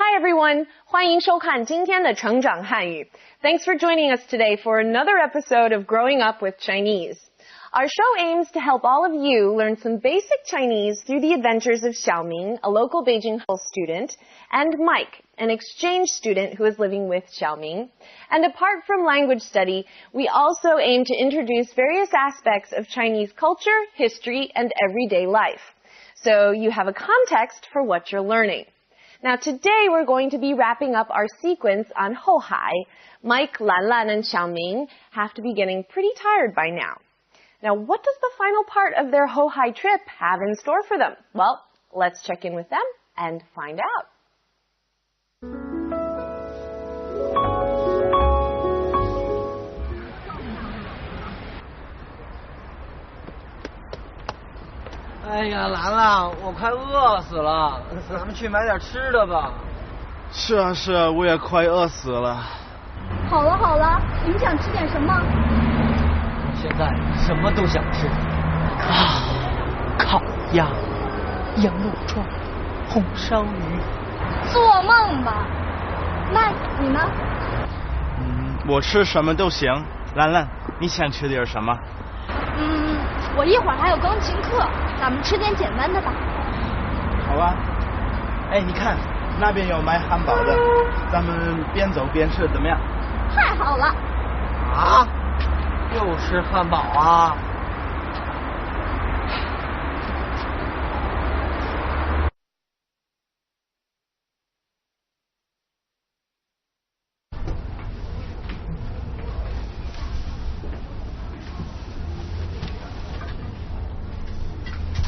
Hi everyone, 欢迎收看今天的成长汉语。Thanks for joining us today for another episode of Growing Up with Chinese. Our show aims to help all of you learn some basic Chinese through the adventures of Xiaoming, a local Beijing student, and Mike, an exchange student who is living with Xiaoming. And apart from language study, we also aim to introduce various aspects of Chinese culture, history, and everyday life. So you have a context for what you're learning. Now today we're going to be wrapping up our sequence on Hohai. Mike, Lanlan, and Xiaoming have to be getting pretty tired by now. Now what does the final part of their Hohai trip have in store for them? Well, let's check in with them and find out.哎呀，兰兰，我快饿死了，咱们去买点吃的吧。是啊，我也快饿死了。好了，你们想吃点什么？我现在什么都想吃。烤鸭、羊肉串、红烧鱼。做梦吧！麦，你呢？我吃什么都行。兰兰，你想吃点什么？我一会儿还有钢琴课，咱们吃点简单的吧。好啊。哎，你看那边有卖汉堡的，咱们边走边吃怎么样？太好了。啊？又吃汉堡啊？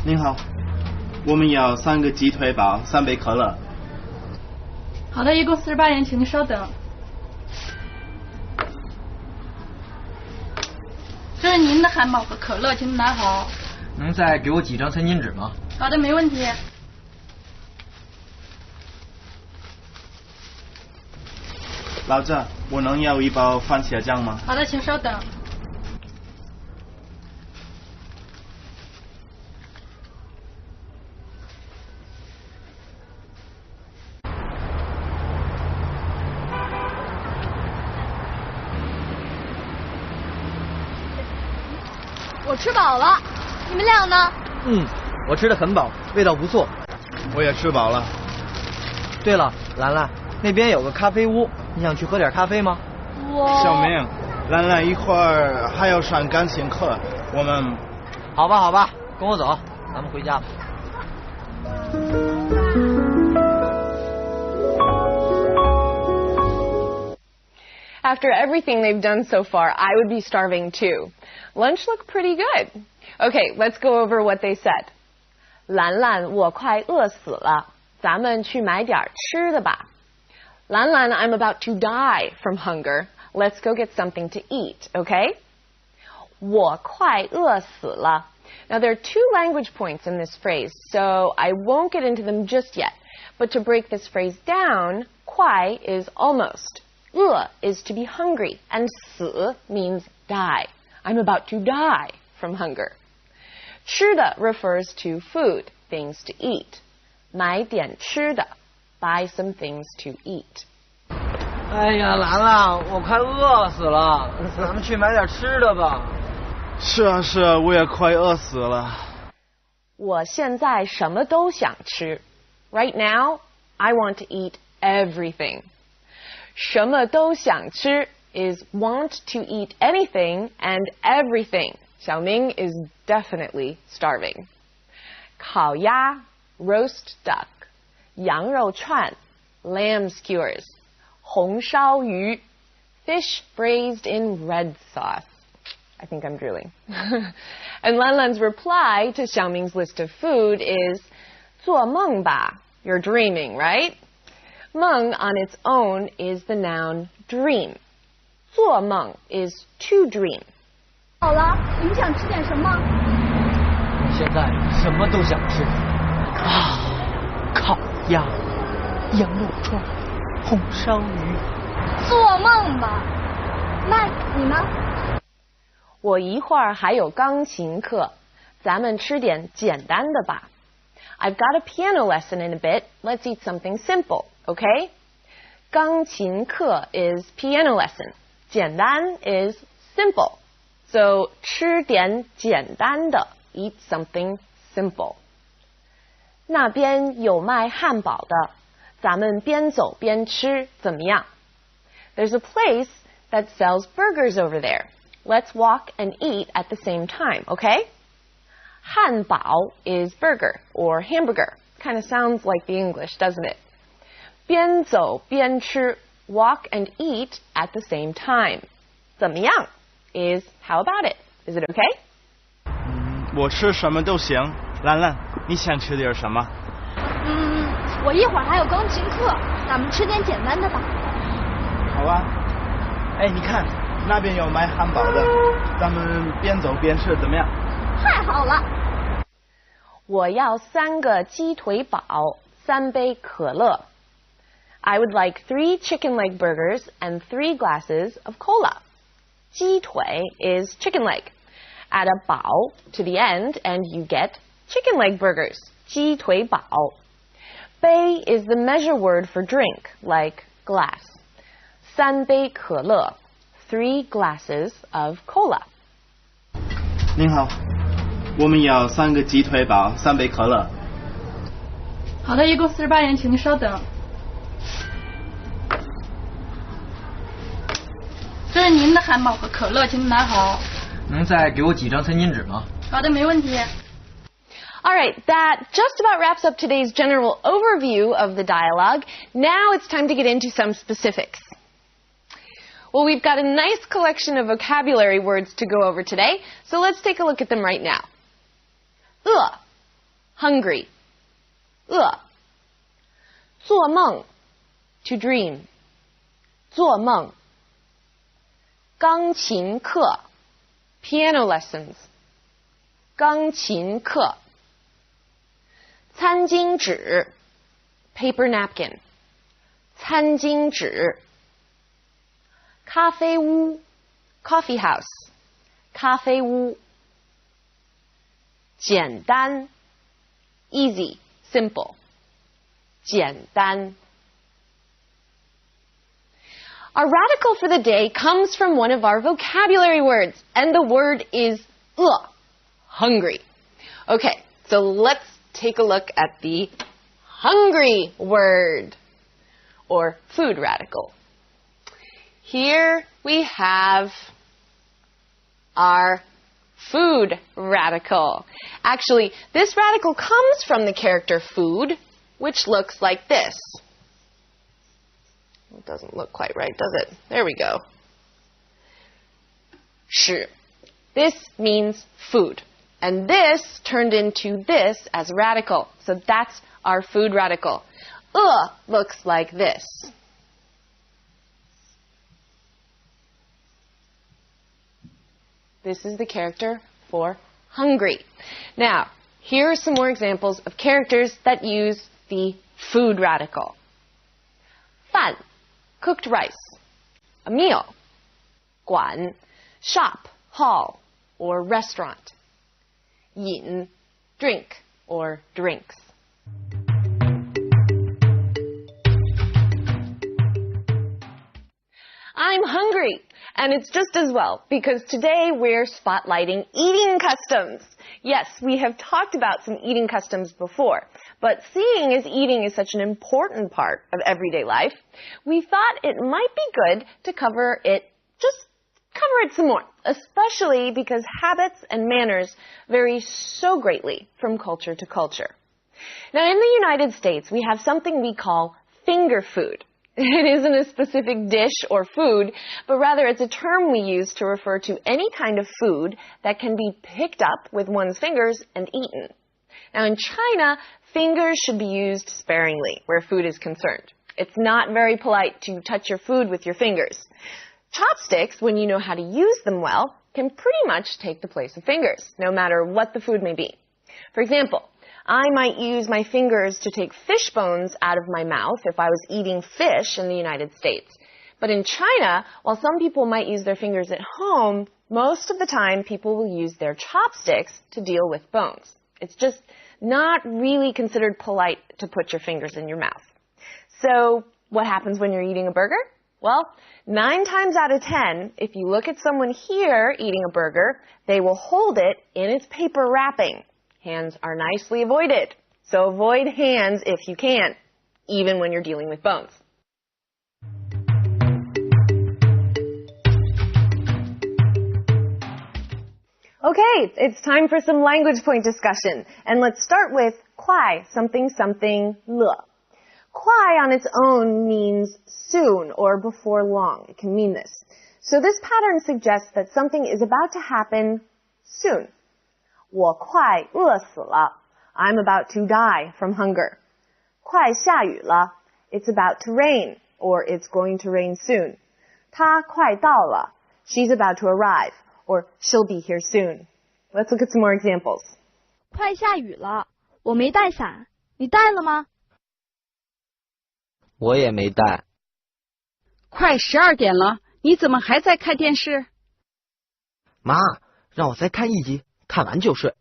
您好，我们要3个鸡腿堡，3杯可乐。好的，一共48元，请您稍等。这是您的汉堡和可乐，请您拿好。能再给我几张餐巾纸吗？好的，没问题。老赵，我能要一包番茄酱吗？好的，请稍等。我吃饱了，你们俩呢？我吃得很饱，味道不错。我也吃饱了。对了，兰兰，那边有个咖啡屋，你想去喝点咖啡吗？小明，兰兰一会儿还要上钢琴课，我们……好吧，跟我走，咱们回家吧。After everything they've done so far, I would be starving too. Lunch looked pretty good. Okay, let's go over what they said. 兰兰，我快饿死了，咱们去买点吃的吧。兰兰, I'm about to die from hunger. Let's go get something to eat, okay? 我快饿死了. Now there are 2 language points in this phrase, so I won't get into them just yet. But to break this phrase down, 快 is almost. 饿 is to be hungry, and 死 means die. I'm about to die from hunger. 吃的 refers to food, things to eat. 买点吃的 buy some things to eat. 哎呀，兰兰，我快饿死了，咱们去买点吃的吧。是啊，我也快饿死了。我现在什么都想吃。Right now, I want to eat everything. 什么都想吃 is want to eat anything and everything. Xiaoming is definitely starving. 烤鸭 roast duck. 羊肉串 lamb skewers. 红烧鱼 fish braised in red sauce. I think I'm drooling. And Lanlan's reply to Xiaoming's list of food is 做梦吧. You're dreaming, right? 梦 on its own is the noun dream. 做梦 is to dream. 好了，你们想吃点什么？我现在什么都想吃。烤鸭、羊肉串、红烧鱼。做梦吧！麦，你呢？我一会儿还有钢琴课，咱们吃点简单的吧。I've got a piano lesson in a bit. Let's eat something simple, okay? 钢琴课 is piano lesson. 简单 is simple. So 吃点简单的 eat something simple. 那边有卖汉堡的，咱们边走边吃怎么样？ There's a place that sells burgers over there. Let's walk and eat at the same time, okay? 汉堡 is burger or hamburger. Kind of sounds like the English, doesn't it? 边走边吃 walk and eat at the same time. 怎么样 is how about it? Is it okay? 我吃什么都行。兰兰，你想吃点什么？我一会儿还有钢琴课，咱们吃点简单的吧。好啊。哎，你看那边有卖汉堡的，咱们边走边吃怎么样？太好了。我要3个鸡腿堡，3杯可乐。I would like 3 chicken leg burgers and 3 glasses of cola. 鸡腿 is chicken leg. Add a 堡 to the end and you get chicken leg burgers. 鸡腿堡。杯 is the measure word for drink, like glass. 3杯可乐 3 glasses of cola. 您好，我们要3个鸡腿堡，3杯可乐。好的，一共48元，请您稍等。这是您的汉堡和可乐，请您拿好。能再给我几张餐巾纸吗？好的，没问题。All right, that just about wraps up today's general overview of the dialogue. Now it's time to get into some specifics. Well, we've got a nice collection of vocabulary words to go over today, so let's take a look at them right now. 饿 hungry. 饿做梦 to dream. 做梦钢琴课 piano lessons. 钢琴课餐巾纸 paper napkin. 餐巾纸咖啡屋 coffee house. 咖啡屋简单 easy, simple. 简单 Our radical for the day comes from one of our vocabulary words, and the word is 饿 hungry. Okay, so let's take a look at the hungry word, or food radical. Here we have our food radical. Actually, this radical comes from the character food, which looks like this. It doesn't look quite right, does it? There we go. 是. This means food. And this turned into this as a radical. So that's our food radical. Looks like this. This is the character for hungry. Now, here are some more examples of characters that use the food radical. 饭 cooked rice. A meal. 馆 shop, hall, or restaurant. 饮 drink, or drinks. I'm hungry, and it's just as well, because today we're spotlighting eating customs. Yes, we have talked about some eating customs before, but seeing as eating is such an important part of everyday life, we thought it might be good to cover it some more, especially because habits and manners vary so greatly from culture to culture. Now, in the United States, we have something we call finger food. It isn't a specific dish or food, but rather it's a term we use to refer to any kind of food that can be picked up with one's fingers and eaten. Now, in China, fingers should be used sparingly where food is concerned. It's not very polite to touch your food with your fingers. Chopsticks, when you know how to use them well, can pretty much take the place of fingers, no matter what the food may be. For example, I might use my fingers to take fish bones out of my mouth if I was eating fish in the United States. But in China, while some people might use their fingers at home, most of the time people will use their chopsticks to deal with bones. It's just not really considered polite to put your fingers in your mouth. So what happens when you're eating a burger? Well, 9 times out of 10, if you look at someone here eating a burger, they will hold it in its paper wrapping. Hands are nicely avoided. So avoid hands if you can, even when you're dealing with bones. Okay, it's time for some language point discussion. And let's start with 快 something something 了. 快 on its own means soon or before long. It can mean this. So this pattern suggests that something is about to happen soon. 我快饿死了. I'm about to die from hunger. 快下雨了. It's about to rain or it's going to rain soon. 她快到了. She's about to arrive or she'll be here soon. Let's look at some more examples. 快下雨了，我没带伞，你带了吗？我也没带。快12点了，你怎么还在看电视？妈，让我再看一集，看完就睡。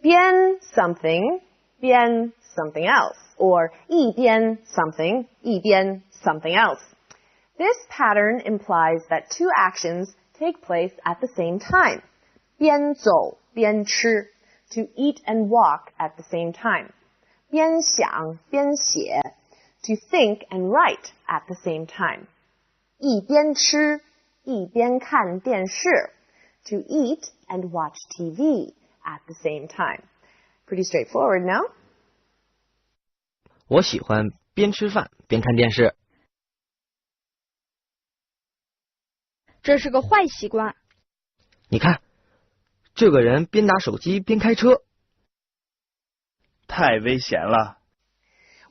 边 something, 边 something else, or 一边 something, 一边 something else. This pattern implies that two actions take place at the same time. 边走边吃, to eat and walk at the same time. 边想边写, to think and write at the same time. 一边吃一边看电视, to eat and watch TV at the same time. Pretty straightforward, no? 我喜欢边吃饭边看电视。这是个坏习惯。你看，这个人边打手机边开车。太危险了。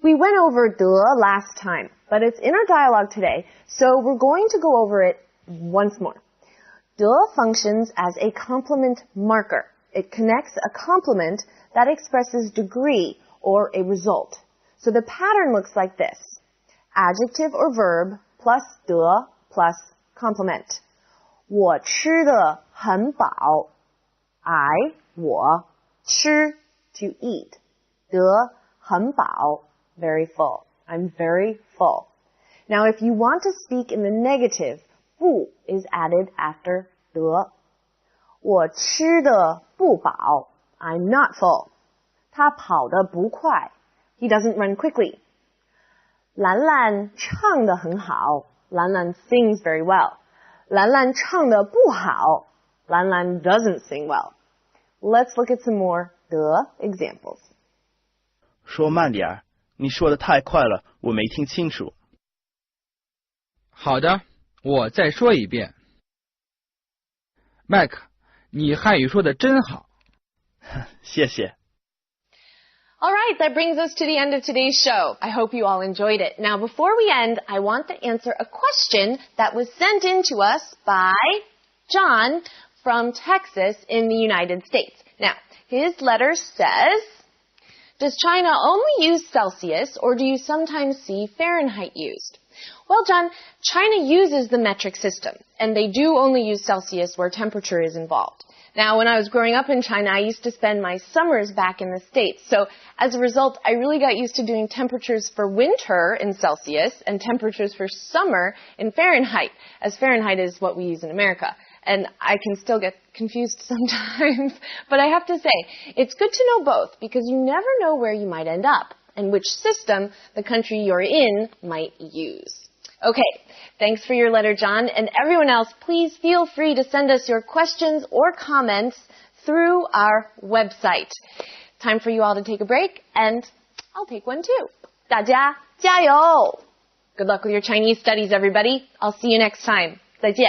We went over 的 last time, but it's in our dialogue today, so we're going to go over it once more. 的 functions as a complement marker. It connects a complement that expresses degree or a result. So the pattern looks like this. Adjective or verb plus 的 plus complement. 我吃得很饱. I, 我, 吃 to eat. 得很饱. Very full. I'm very full. Now, if you want to speak in the negative, 不 is added after 得. 我吃得不饱. I'm not full. 他跑得不快. He doesn't run quickly. 兰兰唱得很好. 兰兰 sings very well. 兰兰唱得不好. 兰兰 doesn't sing well. Let's look at some more 的 examples. 说慢点儿，你说的太快了，我没听清楚。好的，我再说一遍。麦克，你汉语说的真好。谢谢。All right, that brings us to the end of today's show. I hope you all enjoyed it. Now, before we end, I want to answer a question that was sent in to us by John from Texas in the United States. Now, his letter says, does China only use Celsius, or do you sometimes see Fahrenheit used? Well, John, China uses the metric system, and they do only use Celsius where temperature is involved. Now, when I was growing up in China, I used to spend my summers back in the States. So, as a result, I really got used to doing temperatures for winter in Celsius and temperatures for summer in Fahrenheit, as Fahrenheit is what we use in America. And I can still get confused sometimes. But I have to say, it's good to know both because you never know where you might end up and which system the country you're in might use. Okay, thanks for your letter, John. And everyone else, please feel free to send us your questions or comments through our website. Time for you all to take a break, and I'll take one too. 大家加油! Good luck with your Chinese studies, everybody. I'll see you next time. 再见.